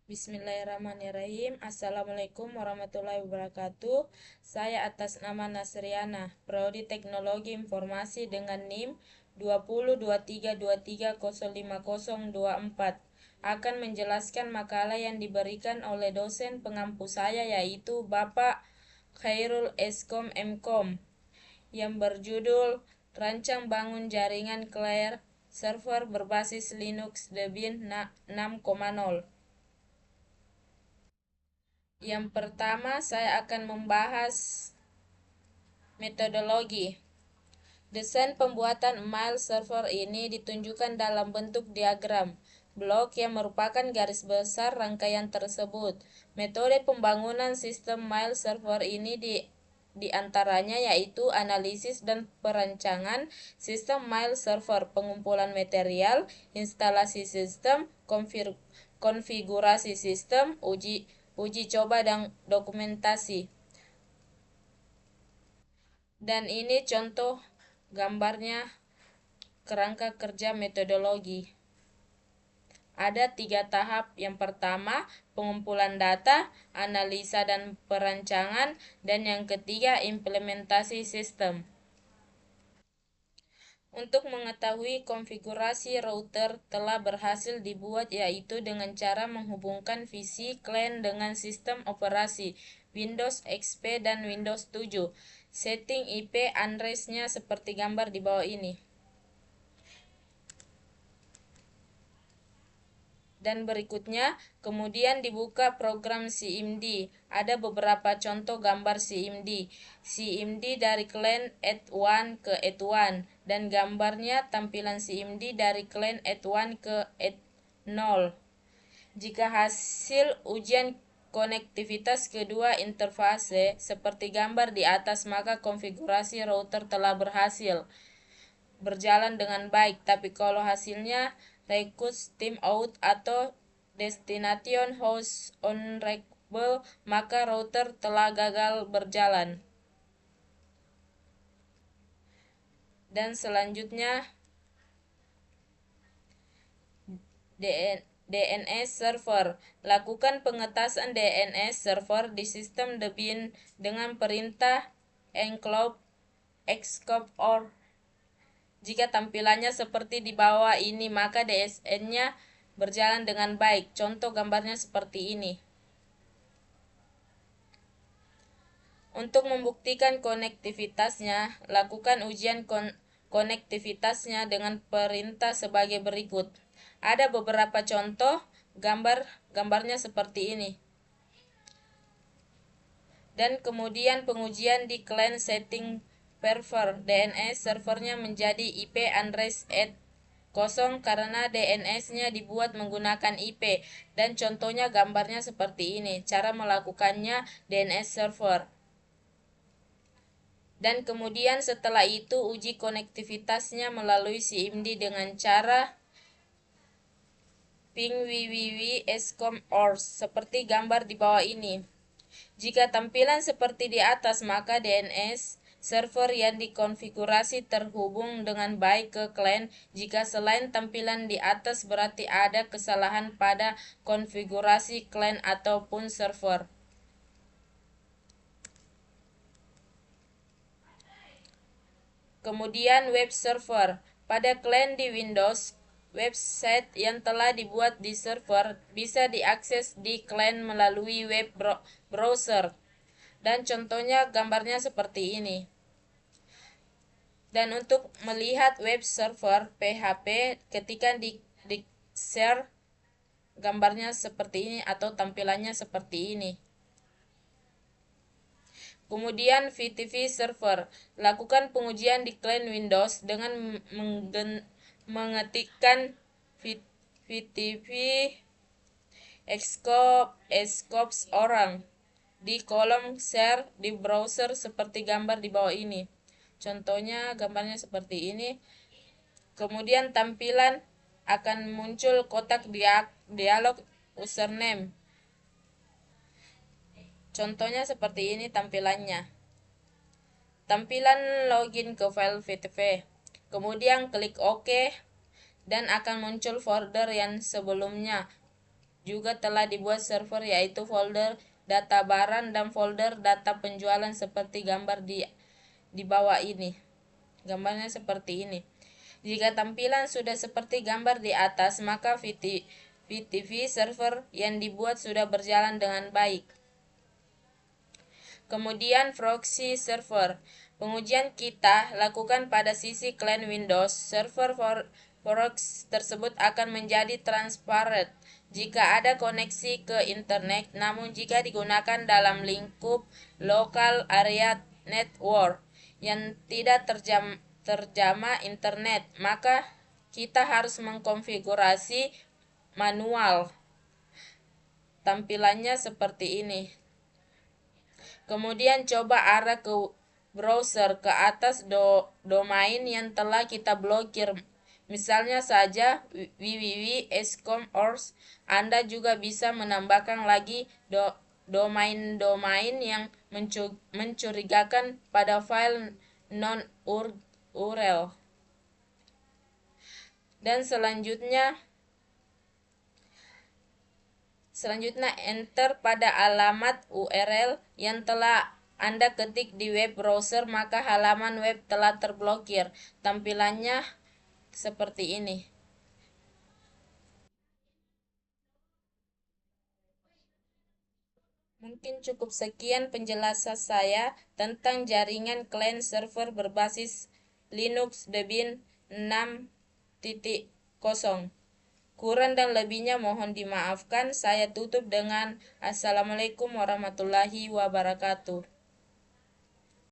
Bismillahirrahmanirrahim. Assalamualaikum warahmatullahi wabarakatuh. Saya atas nama Nasriana, Prodi Teknologi Informasi dengan NIM 202323050024 akan menjelaskan makalah yang diberikan oleh dosen pengampu saya yaitu Bapak Khairul Eskom Mkom yang berjudul Rancang Bangun Jaringan Client Server Berbasis Linux Debian 6.0. Yang pertama, saya akan membahas metodologi. Desain pembuatan mail server ini ditunjukkan dalam bentuk diagram blok yang merupakan garis besar rangkaian tersebut. Metode pembangunan sistem mail server ini di antaranya yaitu analisis dan perancangan sistem mail server, pengumpulan material, instalasi sistem, konfigurasi sistem, uji coba dan dokumentasi. Dan ini contoh gambarnya kerangka kerja metodologi. Ada 3 tahap. Yang pertama, pengumpulan data, analisa dan perancangan, dan yang ketiga, implementasi sistem. Untuk mengetahui konfigurasi router telah berhasil dibuat yaitu dengan cara menghubungkan visi client dengan sistem operasi Windows XP dan Windows 7. Setting IP address-nya seperti gambar di bawah ini. Dan berikutnya, kemudian dibuka program CMD. Ada beberapa contoh gambar CMD. CMD dari client add 1 ke add 1 dan gambarnya tampilan CMD dari client add 1 ke add 0. Jika hasil ujian konektivitas kedua interfase seperti gambar di atas, maka konfigurasi router telah berjalan dengan baik. Tapi kalau hasilnya request timeout atau destination host unreachable, maka router telah gagal berjalan. Dan selanjutnya DNS server. Lakukan pengetasan DNS server di sistem Debian dengan perintah enclave xcop or. Jika tampilannya seperti di bawah ini, maka DSN-nya berjalan dengan baik. Contoh gambarnya seperti ini. Untuk membuktikan konektivitasnya, lakukan ujian konektivitasnya dengan perintah sebagai berikut. Ada beberapa contoh gambarnya seperti ini. Dan kemudian pengujian di client setting server. DNS servernya menjadi IP address at 0 karena DNS-nya dibuat menggunakan IP. Dan contohnya gambarnya seperti ini. Cara melakukannya DNS server. Dan kemudian setelah itu uji konektivitasnya melalui CMD dengan cara ping www escom ors seperti gambar di bawah ini. Jika tampilan seperti di atas, maka DNS server yang dikonfigurasi terhubung dengan baik ke client. Jika selain tampilan di atas, berarti ada kesalahan pada konfigurasi client ataupun server. Kemudian web server. Pada client di Windows, website yang telah dibuat di server bisa diakses di client melalui web browser. Dan contohnya gambarnya seperti ini. Dan untuk melihat web server PHP ketika di share, gambarnya seperti ini atau tampilannya seperti ini. Kemudian VTV server. Lakukan pengujian di client Windows dengan mengetikkan VTV Scopes orang di kolom share di browser seperti gambar di bawah ini. Contohnya gambarnya seperti ini. Kemudian tampilan akan muncul kotak dialog username. Contohnya seperti ini tampilannya. Tampilan login ke file VTV. Kemudian klik OK dan akan muncul folder yang sebelumnya. juga telah dibuat server, yaitu folder data barang dan folder data penjualan seperti gambar di bawah ini. Gambarnya seperti ini. Jika tampilan sudah seperti gambar di atas, maka VTV server yang dibuat sudah berjalan dengan baik. Kemudian proxy server. Pengujian kita lakukan pada sisi client Windows. Server proxy tersebut akan menjadi transparent jika ada koneksi ke internet, namun jika digunakan dalam lingkup local area network yang tidak terjamah internet, maka kita harus mengkonfigurasi manual. Tampilannya seperti ini. Kemudian coba arah ke browser ke atas domain yang telah kita blokir. Misalnya saja www.escom.org. Anda juga bisa menambahkan lagi domain-domain yang mencurigakan pada file non-URL. Dan selanjutnya enter pada alamat URL yang telah Anda ketik di web browser, maka halaman web telah terblokir. Tampilannya seperti ini. Mungkin cukup sekian penjelasan saya tentang jaringan client server berbasis Linux Debian 6.0. Kurang dan lebihnya mohon dimaafkan. Saya tutup dengan Assalamualaikum warahmatullahi wabarakatuh.